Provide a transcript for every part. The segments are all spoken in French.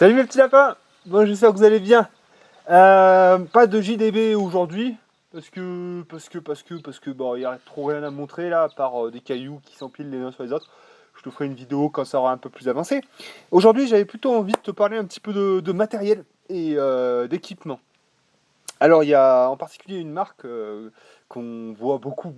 Salut mes petits lapins. Bon, j'espère que vous allez bien. Pas de JDB aujourd'hui parce que bon, il y a trop rien à montrer là, à part des cailloux qui s'empilent les uns sur les autres. Je te ferai une vidéo quand ça aura un peu plus avancé. Aujourd'hui, j'avais plutôt envie de te parler un petit peu de matériel et d'équipement. Alors, il y a en particulier une marque qu'on voit beaucoup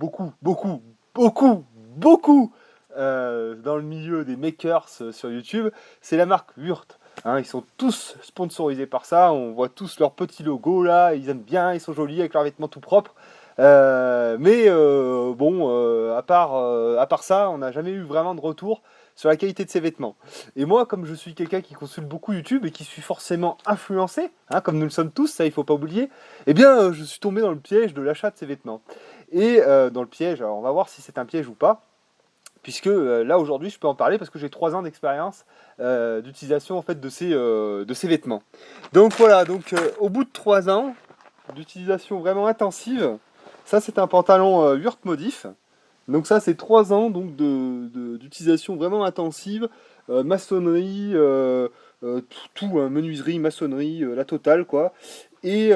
dans le milieu des makers sur YouTube. C'est la marque Wurt. Hein, ils sont tous sponsorisés par ça. On voit tous leurs petits logos là. Ils aiment bien, ils sont jolis avec leurs vêtements tout propres. À part ça, on n'a jamais eu vraiment de retour sur la qualité de ces vêtements. Et moi, comme je suis quelqu'un qui consulte beaucoup YouTube et qui suis forcément influencé, hein, comme nous le sommes tous, ça il faut pas oublier, eh bien je suis tombé dans le piège de l'achat de ces vêtements. Et dans le piège, alors on va voir si c'est un piège ou pas, puisque là aujourd'hui je peux en parler parce que j'ai 3 ans d'expérience d'utilisation en fait de ces vêtements. Donc voilà, au bout de 3 ans d'utilisation vraiment intensive, ça c'est un pantalon Hurt Modif. Donc ça, c'est 3 ans donc d'utilisation vraiment intensive, maçonnerie, tout, hein, menuiserie, maçonnerie, la totale quoi. Et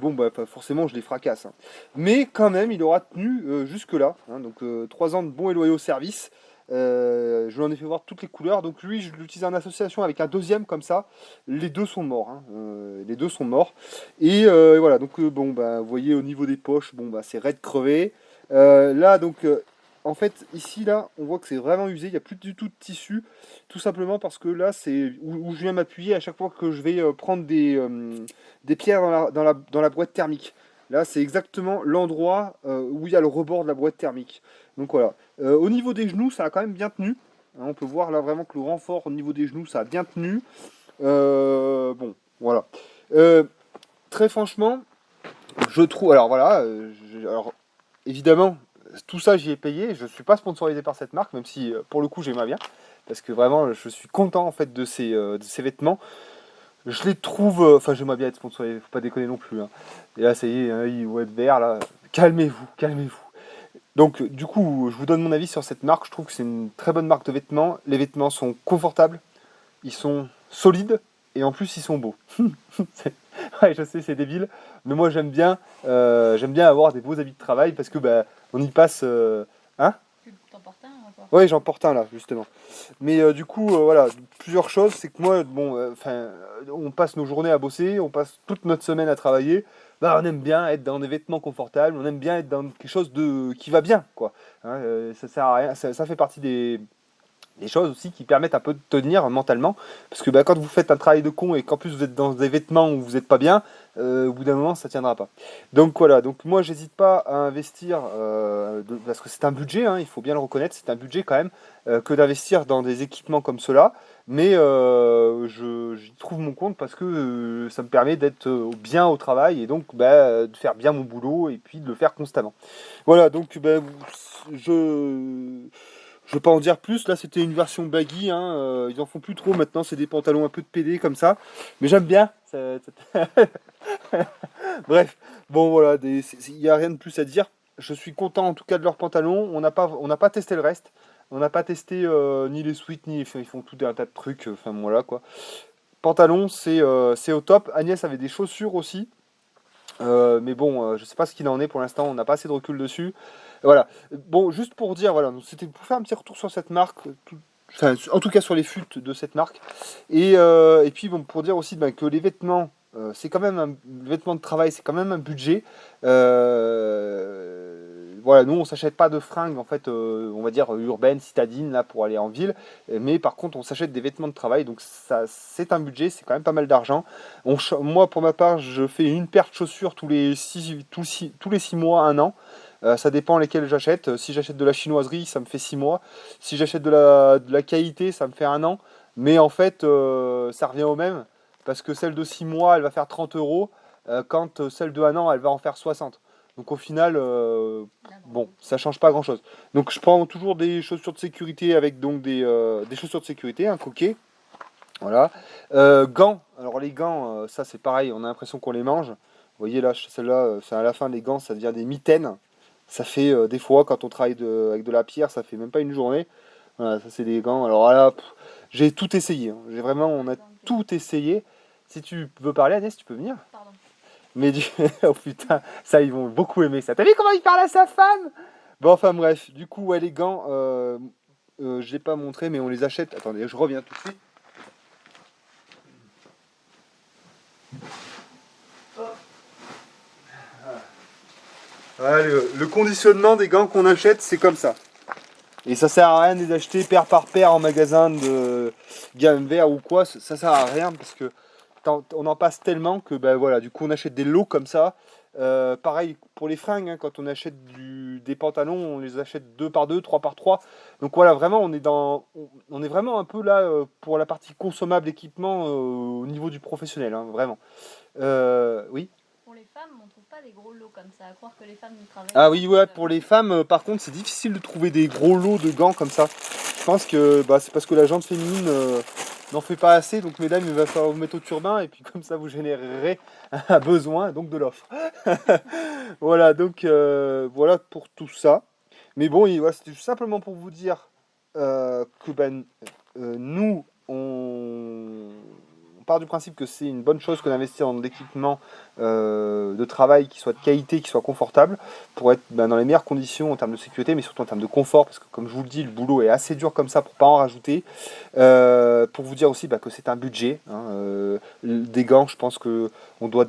bon bah forcément je les fracasse, hein. Mais quand même il aura tenu jusque-là, hein, donc 3 ans de bons et loyaux services. Je lui en ai fait voir toutes les couleurs, donc lui je l'utilise en association avec un deuxième comme ça. Les deux sont morts, hein, les deux sont morts. Et voilà, donc bon bah vous voyez au niveau des poches, bon bah c'est raide crevé. Là donc en fait, ici, là, on voit que c'est vraiment usé, il n'y a plus du tout de tissu, tout simplement parce que là, c'est où je viens m'appuyer à chaque fois que je vais prendre des pierres dans la boîte thermique. Là, c'est exactement l'endroit où il y a le rebord de la boîte thermique. Donc voilà. Au niveau des genoux, ça a quand même bien tenu. Hein, on peut voir là vraiment que le renfort au niveau des genoux, ça a bien tenu. Bon, voilà. Euh, Très franchement, je trouve. Alors voilà, alors évidemment, tout ça j'y ai payé. Je ne suis pas sponsorisé par cette marque, même si pour le coup j'aimerais bien, parce que vraiment je suis content en fait de ces vêtements. Je les trouve, enfin j'aimerais bien être sponsorisé, faut pas déconner non plus, hein. Et là ça y est, hein, ils vont être verts là. Calmez-vous, calmez-vous. Donc du coup, je vous donne mon avis sur cette marque. Je trouve que c'est une très bonne marque de vêtements. Les vêtements sont confortables, ils sont solides et en plus ils sont beaux. Ouais, je sais, c'est débile, mais moi j'aime bien avoir des beaux habits de travail parce que bah, on y passe. Hein. Tu t'en portes un encore? Ouais, j'en porte un là, justement. Mais du coup, voilà, plusieurs choses, c'est que moi, bon, on passe nos journées à bosser, on passe toute notre semaine à travailler. Bah, on aime bien être dans des vêtements confortables, on aime bien être dans quelque chose de qui va bien, quoi. Hein, ça sert à rien, ça fait partie des choses aussi qui permettent un peu de tenir mentalement. Parce que bah, quand vous faites un travail de con et qu'en plus vous êtes dans des vêtements où vous n'êtes pas bien, au bout d'un moment ça tiendra pas. Donc voilà, donc moi j'hésite pas à investir, parce que c'est un budget, hein, il faut bien le reconnaître, c'est un budget quand même, que d'investir dans des équipements comme cela. Mais j'y trouve mon compte parce que ça me permet d'être bien au travail et donc bah, de faire bien mon boulot et puis de le faire constamment. Voilà, donc bah, je je vais pas en dire plus, là c'était une version baggy, hein, ils en font plus trop maintenant, c'est des pantalons un peu de PD comme ça, mais j'aime bien. Bref, bon voilà, il n'y a rien de plus à dire. Je suis content en tout cas de leurs pantalons, on n'a pas testé le reste, on n'a pas testé ni les suites, ni ils font tout un tas de trucs, enfin voilà quoi. Pantalon, c'est au top. Agnès avait des chaussures aussi, mais bon, je sais pas ce qu'il en est pour l'instant, on n'a pas assez de recul dessus. Voilà. Bon, juste pour dire, voilà, donc c'était pour faire un petit retour sur cette marque, enfin, en tout cas sur les fûts de cette marque. Et puis bon, pour dire aussi ben, que les vêtements, c'est quand même un vêtement de travail, c'est quand même un budget. Voilà, nous on s'achète pas de fringues en fait, on va dire urbaines, citadines là pour aller en ville, mais par contre on s'achète des vêtements de travail, donc ça c'est un budget, c'est quand même pas mal d'argent. Moi pour ma part, je fais une paire de chaussures tous les 6 mois, un an. Ça dépend lesquels j'achète. Si j'achète de la chinoiserie, ça me fait 6 mois. Si j'achète de la qualité, ça me fait un an. Mais en fait, ça revient au même. Parce que celle de 6 mois, elle va faire 30 euros. Quand celle de un an, elle va en faire 60. Donc au final, bon, ça change pas grand-chose. Donc je prends toujours des chaussures de sécurité avec donc des chaussures de sécurité, un coquet. Voilà. Gants. Alors les gants, ça c'est pareil, on a l'impression qu'on les mange. Vous voyez là, celle-là, à la fin les gants, ça devient des mitaines. Ça fait des fois quand on travaille avec de la pierre, ça fait même pas une journée. Voilà, ça c'est des gants. Alors là, J'ai tout essayé, hein. On a tout essayé. Si tu veux parler, Agnès, tu peux venir. Pardon. Mais du... oh putain, ça, ils vont beaucoup aimer ça. T'as vu comment il parle à sa femme? Bon, enfin bref, du coup, ouais, les gants, je l'ai pas montré, mais on les achète. Attendez, je reviens tout de suite. Voilà, le conditionnement des gants qu'on achète, c'est comme ça. Et ça sert à rien de les acheter paire par paire en magasin de gamme vert ou quoi. Ça sert à rien parce que on en passe tellement que ben voilà, du coup on achète des lots comme ça. Pareil pour les fringues, hein, quand on achète des pantalons, on les achète 2 par 2, 3 par 3. Donc voilà, vraiment on est vraiment un peu là pour la partie consommable équipement au niveau du professionnel, hein, vraiment. Oui. Pour les femmes, on trouve pas des gros lots comme ça, à croire que les femmes ne travaillent Ah pas. oui, ouais, pour les femmes, par contre, c'est difficile de trouver des gros lots de gants comme ça. Je pense que bah, c'est parce que la jante féminine n'en fait pas assez, donc mesdames, il va falloir vous mettre au turbin, et puis comme ça, vous générerez un besoin, donc de l'offre. Voilà, donc voilà pour tout ça. Mais bon, voilà, c'était simplement pour vous dire que ben, nous, on part du principe que c'est une bonne chose que d'investir dans de l'équipement de travail qui soit de qualité, qui soit confortable, pour être ben, dans les meilleures conditions en termes de sécurité, mais surtout en termes de confort, parce que comme je vous le dis, le boulot est assez dur comme ça pour pas en rajouter. Pour vous dire aussi bah, que c'est un budget, hein, des gants, je pense que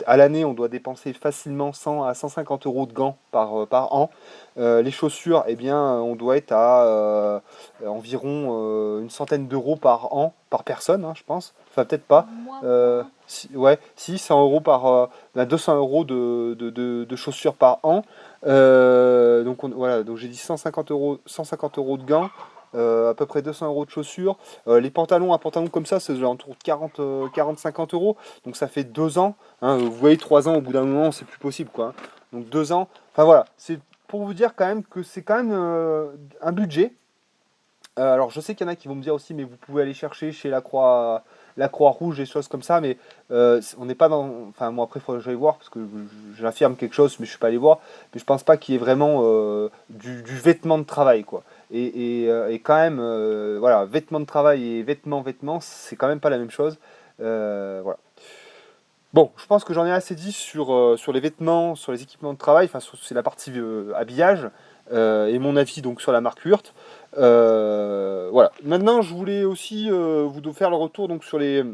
à l'année, on doit dépenser facilement 100 à 150 euros de gants par an. Les chaussures, eh bien, on doit être à environ une centaine d'euros par an, par personne, hein, je pense. Enfin, peut-être pas. Moins. Ouais, si, 100 euros bah, 200 euros de chaussures par an. Donc, voilà, donc j'ai dit 150 euros de gants. À peu près 200 euros de chaussures. Les pantalons, un pantalon comme ça, c'est autour de 40-50 euros. Donc ça fait 2 ans. Hein, vous voyez, 3 ans, au bout d'un moment, c'est plus possible, quoi, hein. Donc 2 ans. Enfin voilà, c'est pour vous dire quand même que c'est quand même un budget. Alors je sais qu'il y en a qui vont me dire aussi, mais vous pouvez aller chercher chez la Croix-Rouge et choses comme ça, mais on n'est pas dans. Enfin, moi après, il faudrait que j'aille voir parce que j'affirme quelque chose, mais je suis pas allé voir. Mais je pense pas qu'il y ait vraiment du vêtement de travail, quoi. Et quand même, voilà, vêtements de travail et vêtements, c'est quand même pas la même chose. Voilà. Bon, je pense que j'en ai assez dit sur les vêtements, sur les équipements de travail, enfin c'est la partie habillage, et mon avis donc sur la marque Hurt. Voilà. Maintenant, je voulais aussi vous faire le retour donc sur les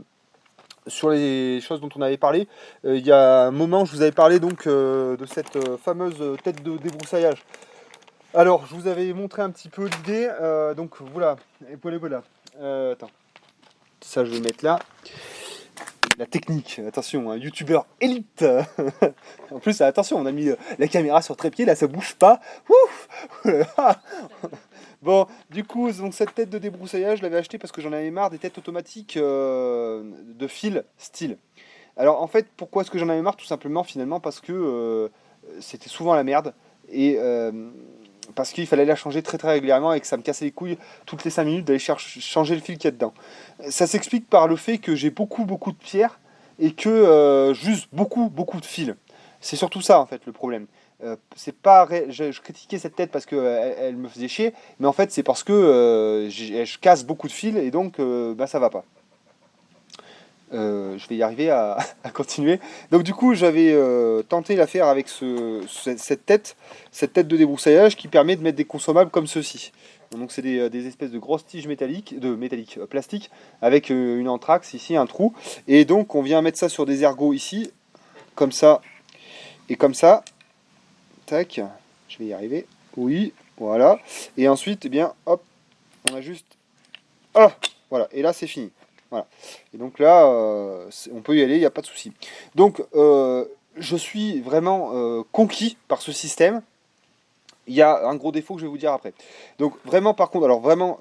choses dont on avait parlé. Il y a un moment, je vous avais parlé donc de cette fameuse tête de débroussaillage. Alors, je vous avais montré un petit peu l'idée. Donc voilà, et voilà. Attends, ça je vais mettre là. La technique, attention, un youtubeur élite. En plus, attention, on a mis la caméra sur trépied, là ça bouge pas. Ouf. Bon, du coup, donc cette tête de débroussaillage, je l'avais achetée parce que j'en avais marre des têtes automatiques de fil style. Alors en fait, pourquoi est-ce que j'en avais marre? Tout simplement, finalement, parce que c'était souvent la merde. Et parce qu'il fallait la changer très très régulièrement et que ça me cassait les couilles toutes les 5 minutes d'aller changer le fil qu'il y a dedans. Ça s'explique par le fait que j'ai beaucoup de pierres et que juste beaucoup de fils. C'est surtout ça en fait le problème. C'est pas je critiquais cette tête parce que elle me faisait chier, mais en fait c'est parce que je casse beaucoup de fils et donc bah, ça va pas. Je vais y arriver à continuer. Donc du coup, j'avais tenté l'affaire avec cette tête de débroussaillage qui permet de mettre des consommables comme ceci. Donc c'est des espèces de grosses tiges métalliques, plastique, avec une anthrax ici, un trou. Et donc on vient mettre ça sur des ergots ici, comme ça et comme ça. Tac, je vais y arriver. Oui, voilà. Et ensuite, eh bien, hop, on a juste... Ah, voilà, et là c'est fini. Voilà. Et donc là, on peut y aller, il n'y a pas de souci. Donc, je suis vraiment conquis par ce système. Il y a un gros défaut que je vais vous dire après. Donc vraiment, par contre, alors vraiment,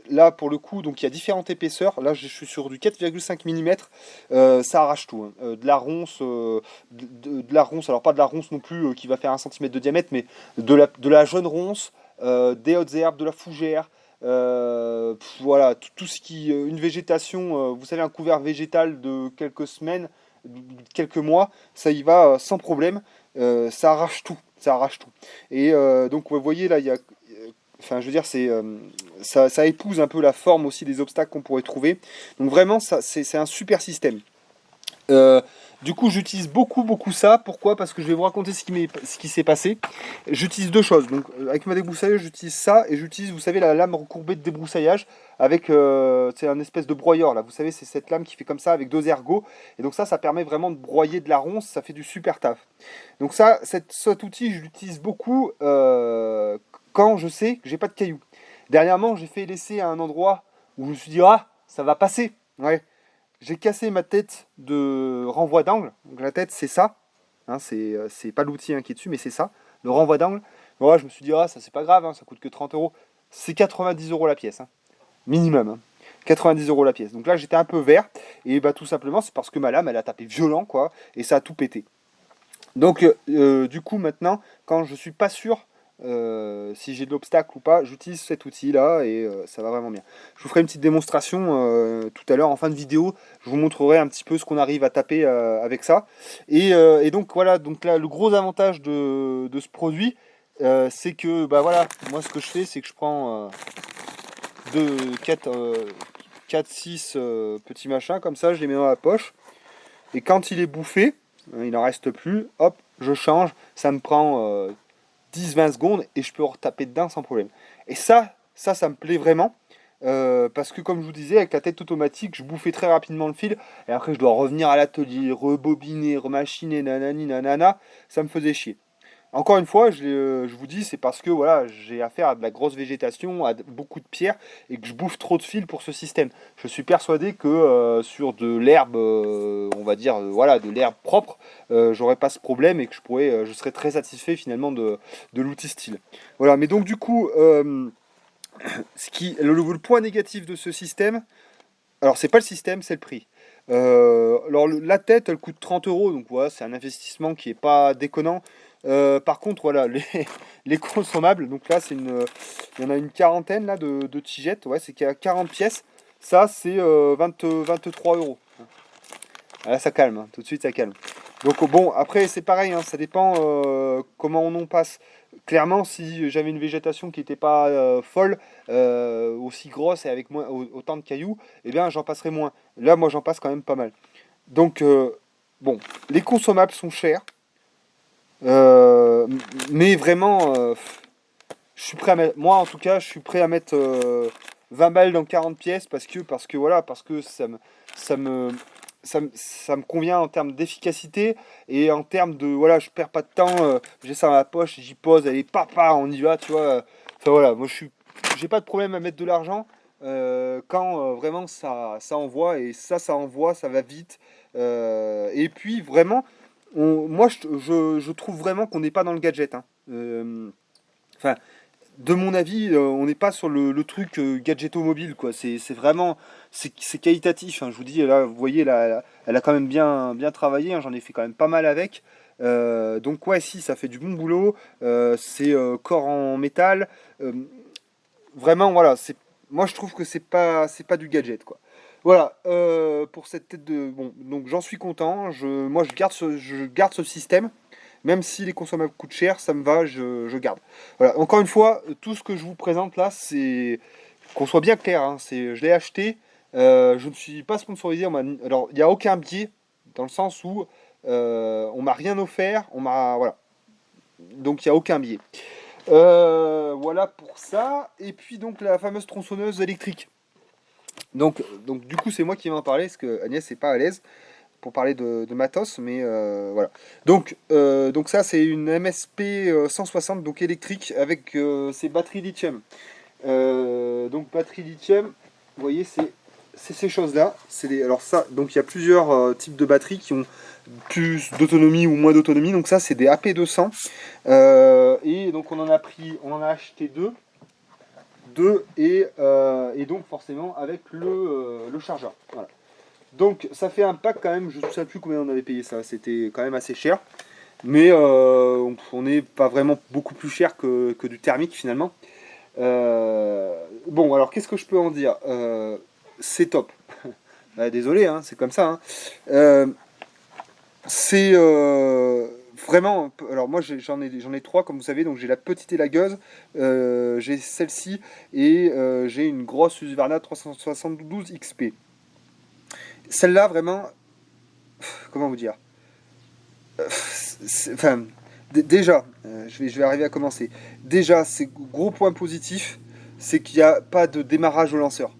là pour le coup, donc il y a différentes épaisseurs. Là, je suis sur du 4,5 mm. Ça arrache tout, hein. De la ronce, de la ronce. Alors pas de la ronce non plus qui va faire 1 cm de diamètre, mais de la jaune ronce, des hautes herbes, de la fougère. Voilà, tout ce qui, une végétation, vous savez, un couvert végétal de quelques semaines, quelques mois, ça y va sans problème. Ça arrache tout, ça arrache tout. Et donc vous voyez là, il y a enfin, je veux dire, ça épouse un peu la forme aussi des obstacles qu'on pourrait trouver. Donc vraiment, c'est un super système. Euh, du coup, j'utilise beaucoup ça. Pourquoi? Parce que je vais vous raconter ce qui s'est passé. J'utilise deux choses. Donc, avec ma débroussailleuse, j'utilise ça et j'utilise, vous savez, la lame recourbée de débroussaillage avec, c'est un espèce de broyeur là. Vous savez, c'est cette lame qui fait comme ça avec deux ergots. Et donc ça permet vraiment de broyer de la ronce. Ça fait du super taf. Donc ça, cet outil, je l'utilise beaucoup quand je sais que j'ai pas de cailloux. Dernièrement, j'ai fait l'essai à un endroit où je me suis dit ah, ça va passer. Ouais. J'ai cassé ma tête de renvoi d'angle. Donc la tête, c'est ça. Hein, c'est pas l'outil hein, qui est dessus, mais c'est ça. Le renvoi d'angle. Voilà, je me suis dit, ah, ça c'est pas grave, hein, ça coûte que 30 euros. C'est 90 euros la pièce. Hein. Minimum. Hein. 90 euros la pièce. Donc là, j'étais un peu vert. Et bah, tout simplement, c'est parce que ma lame, elle a tapé violent, quoi. Et ça a tout pété. Donc, du coup, maintenant, quand je suis pas sûr si j'ai de l'obstacle ou pas, j'utilise cet outil-là et ça va vraiment bien. Je vous ferai une petite démonstration tout à l'heure en fin de vidéo. Je vous montrerai un petit peu ce qu'on arrive à taper avec ça. Et donc, voilà, donc là, le gros avantage de ce produit, c'est que, bah voilà, moi, ce que je fais, c'est que je prends 4, 6 petits machins comme ça, je les mets dans la poche. Et quand il est bouffé, il n'en reste plus, hop, je change, ça me prend 10-20 secondes et je peux retaper dedans sans problème. Et ça me plaît vraiment. Parce que comme je vous disais, avec la tête automatique, je bouffais très rapidement le fil. Et après, je dois revenir à l'atelier, rebobiner, remachiner, nanani, nanana. Ça me faisait chier. Encore une fois, je vous dis, c'est parce que voilà, j'ai affaire à de la grosse végétation, à beaucoup de pierres, et que je bouffe trop de fils pour ce système. Je suis persuadé que sur de l'herbe, on va dire, voilà, de l'herbe propre, j'aurais pas ce problème et que je serais très satisfait finalement de l'outil style. Voilà, mais donc du coup, le point négatif de ce système, alors c'est pas le système, c'est le prix. Alors la tête, elle coûte 30 euros, donc voilà, c'est un investissement qui est pas déconnant. Par contre, voilà, les consommables, donc là, il y en a une quarantaine là, de tigettes, ouais, c'est qu'il y a 40 pièces. Ça, c'est 23 euros. Ah, là, ça calme, hein, tout de suite, ça calme. Donc bon, après, c'est pareil, hein, ça dépend comment on en passe. Clairement, si j'avais une végétation qui n'était pas folle, aussi grosse et avec autant de cailloux, eh bien, j'en passerais moins. Là, moi, j'en passe quand même pas mal. Donc, bon, les consommables sont chers. Euh, mais vraiment, je suis prêt à mettre, moi en tout cas, je suis prêt à mettre 20 balles dans 40 pièces parce que voilà, parce que ça me, ça me convient en termes d'efficacité et en termes de, voilà, je perds pas de temps, j'ai ça dans la poche, j'y pose, allez, papa, on y va, tu vois. Enfin voilà, moi j'ai pas de problème à mettre de l'argent quand vraiment ça envoie et ça envoie, ça va vite. Et puis vraiment, moi je trouve vraiment qu'on n'est pas dans le gadget. Hein. Enfin, de mon avis, on n'est pas sur le truc gadgeto-mobile, quoi. C'est vraiment, c'est qualitatif. Hein. Je vous dis, là, vous voyez, là, elle a quand même bien travaillé. Hein. J'en ai fait quand même pas mal avec. Donc ouais, si, ça fait du bon boulot. C'est corps en métal. Euh, Vraiment, voilà. Moi, je trouve que c'est pas du gadget, quoi. Voilà, pour cette tête de... Bon, donc j'en suis content. Moi, je garde ce système. Même si les consommables coûtent cher, ça me va, je garde. Voilà, encore une fois, tout ce que je vous présente là, c'est qu'on soit bien clair. Hein, je l'ai acheté, je ne suis pas sponsorisé. Alors, il n'y a aucun biais dans le sens où on m'a rien offert. Voilà, donc il n'y a aucun biais. Voilà pour ça. Et puis donc la fameuse tronçonneuse électrique. Donc du coup, c'est moi qui vais en parler parce que Agnès n'est pas à l'aise pour parler de matos, mais voilà. Donc ça, c'est une MSP 160, donc électrique, avec ses batteries lithium. Donc batterie lithium, vous voyez, c'est ces choses-là. Alors ça, donc il y a plusieurs types de batteries qui ont plus d'autonomie ou moins d'autonomie. Donc ça, c'est des AP200. Et donc on en a acheté deux et donc forcément avec le chargeur. Voilà. Donc ça fait un pack quand même, je ne sais plus combien on avait payé ça, c'était quand même assez cher. Mais on n'est pas vraiment beaucoup plus cher que du thermique finalement. Bon, alors qu'est-ce que je peux en dire? C'est top. Bah, désolé, hein, c'est comme ça. Hein. C'est vraiment, alors moi j'en ai trois comme vous savez, donc j'ai la petite élagueuse, j'ai celle-ci et j'ai une grosse Husqvarna 372 XP. Celle-là vraiment, comment vous dire, enfin déjà, je vais arriver à commencer. Déjà, c'est gros point positif, c'est qu'il n'y a pas de démarrage au lanceur.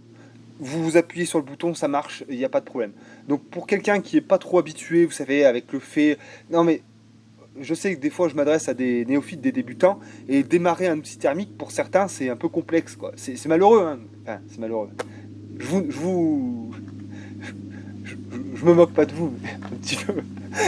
Vous vous appuyez sur le bouton, ça marche, il n'y a pas de problème. Donc pour quelqu'un qui est pas trop habitué, vous savez, avec le fait, non mais je sais que des fois je m'adresse à des néophytes, des débutants, et démarrer un outil thermique pour certains c'est un peu complexe quoi. C'est malheureux, hein. Enfin, c'est malheureux. Je, je me moque pas de vous, un petit peu.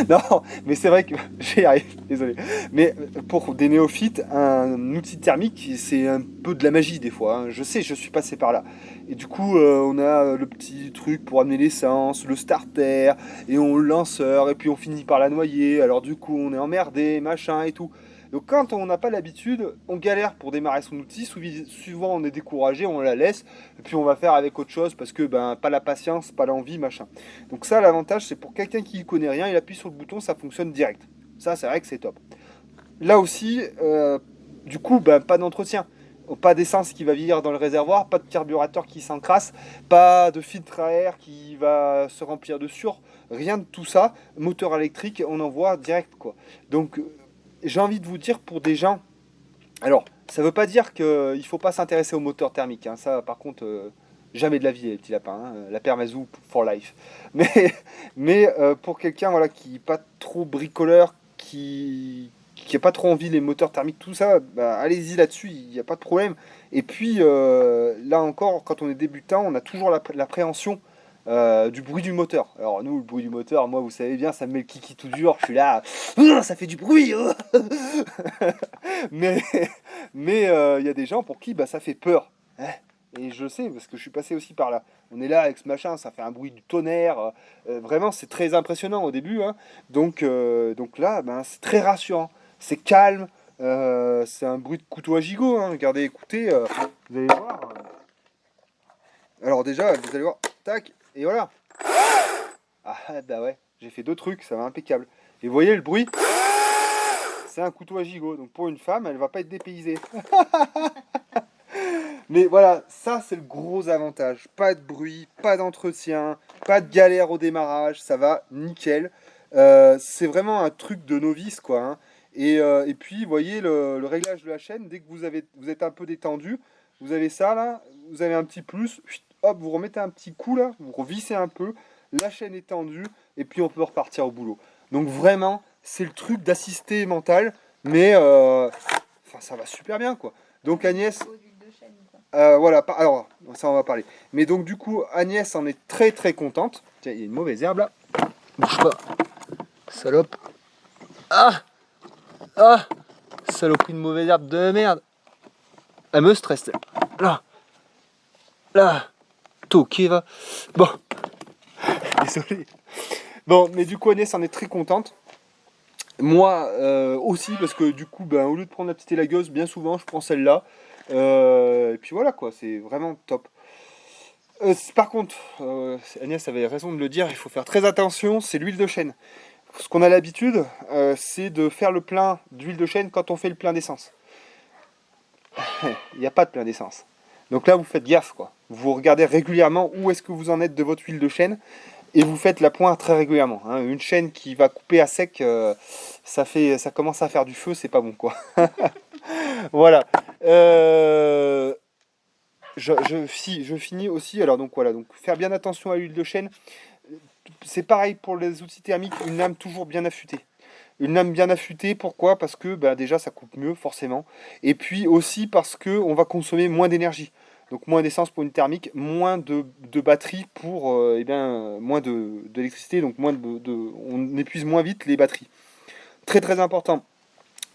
Non, mais c'est vrai que j'y arrive, désolé. Mais pour des néophytes, un outil thermique, c'est un peu de la magie des fois, hein. Je sais, je suis passé par là. Et du coup, on a le petit truc pour amener l'essence, le starter, et on le lanceur, et puis on finit par la noyer. Alors du coup, on est emmerdé, machin et tout. Donc quand on n'a pas l'habitude, on galère pour démarrer son outil. Souvent, on est découragé, on la laisse, et puis on va faire avec autre chose parce que ben pas la patience, pas l'envie, machin. Donc ça, l'avantage, c'est pour quelqu'un qui ne connaît rien, il appuie sur le bouton, ça fonctionne direct. Ça, c'est vrai que c'est top. Là aussi, du coup, ben, pas d'entretien. Pas d'essence qui va vieillir dans le réservoir, pas de carburateur qui s'encrasse, pas de filtre à air qui va se remplir de sueur, rien de tout ça. Moteur électrique, on envoie direct quoi. Donc j'ai envie de vous dire pour des gens. Alors, ça ne veut pas dire qu'il ne faut pas s'intéresser au moteur thermique, hein. Ça, par contre, jamais de la vie, les petits lapins, hein. La permazou for life. Mais, mais pour quelqu'un voilà, qui n'est pas trop bricoleur, qui n'a pas trop envie les moteurs thermiques, tout ça, bah, allez-y là-dessus, il n'y a pas de problème. Et puis, là encore, quand on est débutant, on a toujours l'appréhension du bruit du moteur. Alors nous, le bruit du moteur, moi, vous savez bien, ça me met le kiki tout dur. Je suis là, ça fait du bruit. mais il y a des gens pour qui bah, ça fait peur. Hein. Et je sais, parce que je suis passé aussi par là. On est là avec ce machin, ça fait un bruit du tonnerre. Vraiment, c'est très impressionnant au début. Hein. Donc là, ben, c'est très rassurant. C'est calme. C'est un bruit de couteau à gigot. Hein. Regardez, écoutez, vous allez voir. Alors déjà, vous allez voir, tac, et voilà. Ah bah ouais, j'ai fait deux trucs, ça va impeccable. Et vous voyez le bruit? C'est un couteau à gigot. Donc pour une femme, elle va pas être dépaysée. Mais voilà, ça c'est le gros avantage. Pas de bruit, pas d'entretien, pas de galère au démarrage, ça va nickel. C'est vraiment un truc de novice quoi. Hein. Et puis, vous voyez le réglage de la chaîne, dès que vous êtes un peu détendu, vous avez ça là, vous avez un petit plus, hop, vous remettez un petit coup là, vous revissez un peu, la chaîne est tendue, et puis on peut repartir au boulot. Donc vraiment, c'est le truc d'assister mental, mais enfin, ça va super bien quoi. Donc Agnès, Aux huiles de chêne, quoi. voilà, alors ça on va parler. Mais donc du coup, Agnès en est très très contente. Tiens, il y a une mauvaise herbe là. Bouge pas, salope. Ah, ah, saloperie de mauvaise herbe de merde. Elle me stresse. Là, là, toqué va. Bon, désolé. Bon, mais du coup Agnès en est très contente. Moi aussi, parce que du coup, ben, au lieu de prendre la petite élagueuse, bien souvent je prends celle-là. Et puis voilà quoi, c'est vraiment top. Par contre, Agnès avait raison de le dire, il faut faire très attention, c'est l'huile de chêne. Ce qu'on a l'habitude, c'est de faire le plein d'huile de chêne quand on fait le plein d'essence. Il n'y a pas de plein d'essence. Donc là, vous faites gaffe, quoi. Vous regardez régulièrement où est-ce que vous en êtes de votre huile de chêne et vous faites la pointe très régulièrement. Hein. Une chaîne qui va couper à sec, ça commence à faire du feu, c'est pas bon, quoi. Voilà. Je finis aussi. Alors donc voilà, donc faire bien attention à l'huile de chêne. C'est pareil pour les outils thermiques, une lame toujours bien affûtée. Une lame bien affûtée, pourquoi? Parce que bah, déjà ça coupe mieux forcément. Et puis aussi parce que on va consommer moins d'énergie. Donc moins d'essence pour une thermique, moins de batterie pour eh bien, moins d'électricité, donc on épuise moins vite les batteries. Très très important.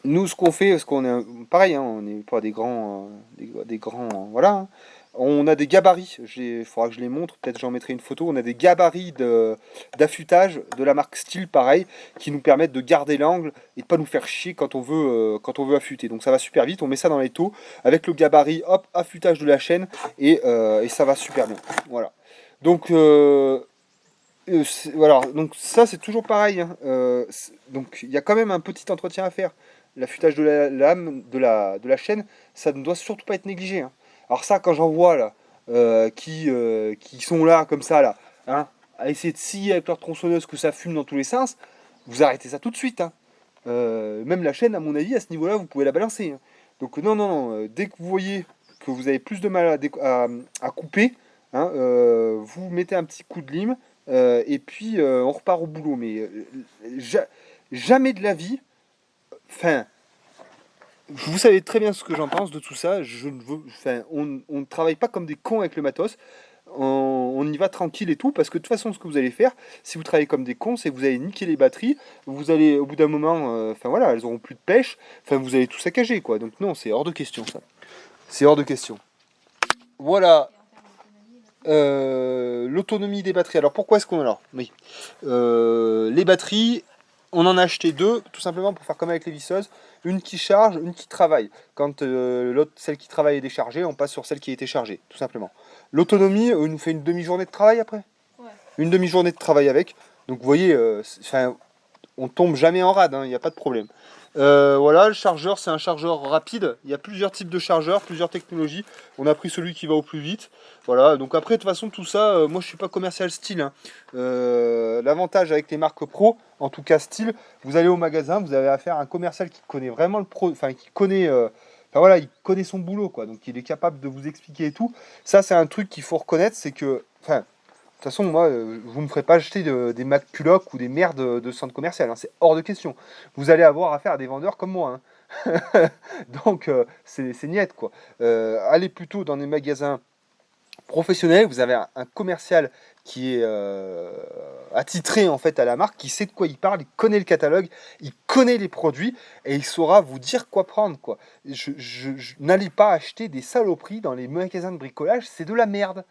Nous ce qu'on fait, parce qu'on est pareil, hein, on n'est pas des grands, des grands, voilà. Hein. On a des gabarits, il faudra que je les montre, peut-être j'en mettrai une photo. On a des gabarits d'affûtage de la marque Steel, pareil, qui nous permettent de garder l'angle et de pas nous faire chier quand on veut affûter. Donc ça va super vite, on met ça dans les taux, avec le gabarit, hop, affûtage de la chaîne, et ça va super bien. Voilà. Donc voilà, donc ça c'est toujours pareil, hein. Donc il y a quand même un petit entretien à faire. L'affûtage de la lame, de la chaîne, ça ne doit surtout pas être négligé, hein. Alors ça, quand j'en vois là, qui sont là comme ça là, hein, à essayer de scier avec leur tronçonneuse que ça fume dans tous les sens, vous arrêtez ça tout de suite, hein. Même la chaîne, à mon avis, à ce niveau-là, vous pouvez la balancer, hein. Donc non, non, non, dès que vous voyez que vous avez plus de mal à couper, hein, vous mettez un petit coup de lime, et puis on repart au boulot. Mais jamais de la vie, enfin, vous savez très bien ce que j'en pense de tout ça. On ne travaille pas comme des cons avec le matos. On y va tranquille et tout, parce que de toute façon, ce que vous allez faire, si vous travaillez comme des cons, c'est que vous allez niquer les batteries. Vous allez, au bout d'un moment, enfin voilà, elles auront plus de pêche. Enfin, vous allez tout saccager, quoi. Donc non, c'est hors de question, ça. C'est hors de question. Voilà. L'autonomie des batteries. Alors pourquoi est-ce qu'on a là? Oui. Les batteries, on en a acheté deux, tout simplement pour faire comme avec les visseuses. Une qui charge, une qui travaille. Quand celle qui travaille est déchargée, on passe sur celle qui a été chargée, tout simplement. L'autonomie, nous fait une demi-journée de travail après. Ouais. Une demi-journée de travail avec. Donc vous voyez, on tombe jamais en rade, il n'y a pas de problème. Voilà, le chargeur, c'est un chargeur rapide. Il y a plusieurs types de chargeurs, plusieurs technologies. On a pris celui qui va au plus vite. Voilà, donc après, de toute façon, tout ça, moi je suis pas commercial style, hein. L'avantage avec les marques pro, en tout cas style, vous allez au magasin, vous avez affaire à un commercial qui connaît vraiment le pro, enfin qui connaît, voilà, il connaît son boulot, quoi. Donc il est capable de vous expliquer et tout. Ça, c'est un truc qu'il faut reconnaître, c'est que, enfin, de toute façon, moi, vous ne me ferez pas acheter des McCulloch ou des merdes de centre commercial, hein, c'est hors de question. Vous allez avoir affaire à des vendeurs comme moi, hein. Donc, c'est niette, quoi. Allez plutôt dans des magasins professionnels. Vous avez un commercial qui est attitré en fait à la marque, qui sait de quoi il parle, il connaît le catalogue, il connaît les produits et il saura vous dire quoi prendre, quoi. N'allez pas acheter des saloperies dans les magasins de bricolage, c'est de la merde.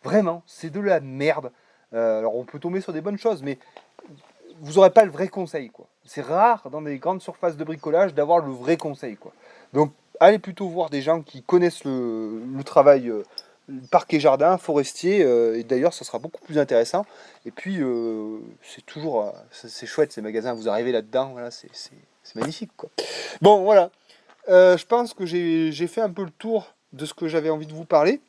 Vraiment, c'est de la merde. Alors on peut tomber sur des bonnes choses, mais vous n'aurez pas le vrai conseil, quoi. C'est rare dans des grandes surfaces de bricolage d'avoir le vrai conseil, quoi. Donc allez plutôt voir des gens qui connaissent le travail parquet jardin, forestier, et d'ailleurs ça sera beaucoup plus intéressant. Et puis c'est toujours, c'est chouette ces magasins, vous arrivez là-dedans, voilà, c'est magnifique, quoi. Bon voilà, je pense que j'ai fait un peu le tour de ce que j'avais envie de vous parler.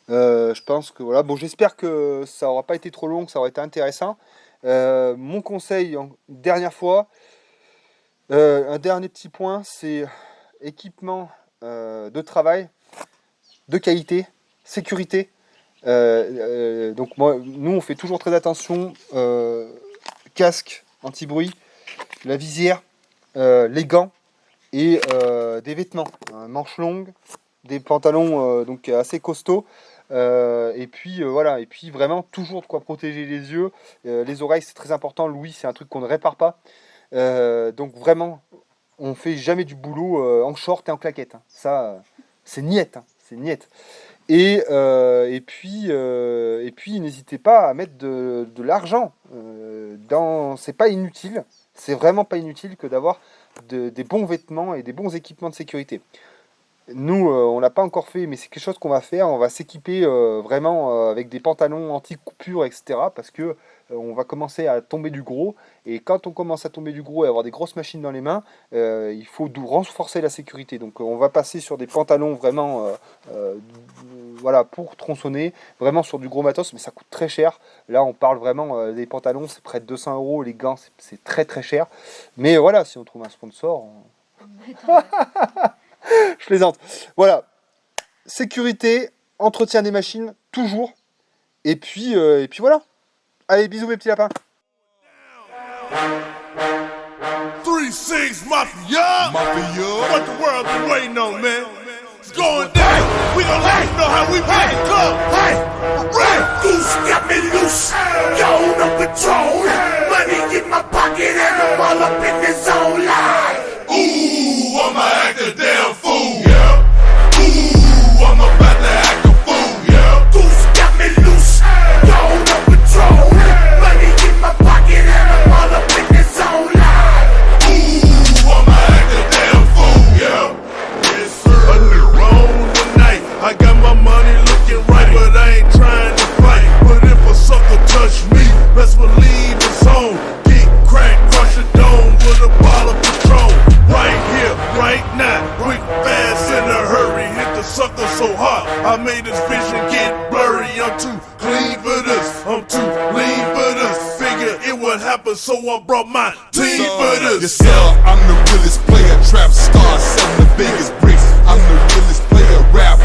Je pense que voilà, bon, j'espère que ça aura pas été trop long, que ça aura été intéressant. Mon conseil, dernière fois, un dernier petit point, c'est équipement de travail, de qualité, sécurité. Donc nous on fait toujours très attention, casque anti-bruit, la visière, les gants et des vêtements, manches longues, des pantalons donc assez costauds. Et puis voilà, et puis vraiment toujours de quoi protéger les yeux, les oreilles, c'est très important. L'ouïe, c'est un truc qu'on ne répare pas, donc vraiment on fait jamais du boulot en short et en claquette, hein. Ça c'est niette, hein. C'est niette. Et puis n'hésitez pas à mettre de l'argent c'est pas inutile, c'est vraiment pas inutile que d'avoir des bons vêtements et des bons équipements de sécurité. Nous, on l'a pas encore fait, mais c'est quelque chose qu'on va faire. On va s'équiper vraiment avec des pantalons anti-coupure, etc. Parce que on va commencer à tomber du gros. Et quand on commence à tomber du gros et avoir des grosses machines dans les mains, il faut renforcer la sécurité. Donc on va passer sur des pantalons vraiment voilà, pour tronçonner, vraiment sur du gros matos, mais ça coûte très cher. Là, on parle vraiment des pantalons, c'est près de 200 €. Les gants, c'est très très cher. Mais voilà, si on trouve un sponsor... Je plaisante. Voilà. Sécurité, entretien des machines, toujours. Et puis voilà. Allez, bisous mes petits lapins. 3-6 Mafia. What the world been waiting on, man? It's going down. We gon' let you know how we make it club. Right. Goose got me loose. Yo, no control. Money in my pocket and I'm all up in the zone line. Ooh, I'ma act a damn fool. Yeah. Ooh, I'm about to act a fool. Yeah. Goose got me loose. Yo, no control. Money in my pocket and I'm all up in the zone line. Ooh, I'ma act a damn fool. Yeah. Yes, sir. A new wrong tonight. I got my money looking right, but I ain't trying to fight. But if a sucker it would happen, so I brought my team for this. Yes, sir, I'm the realest player, trap star, selling the biggest bricks. I'm the realest player, rap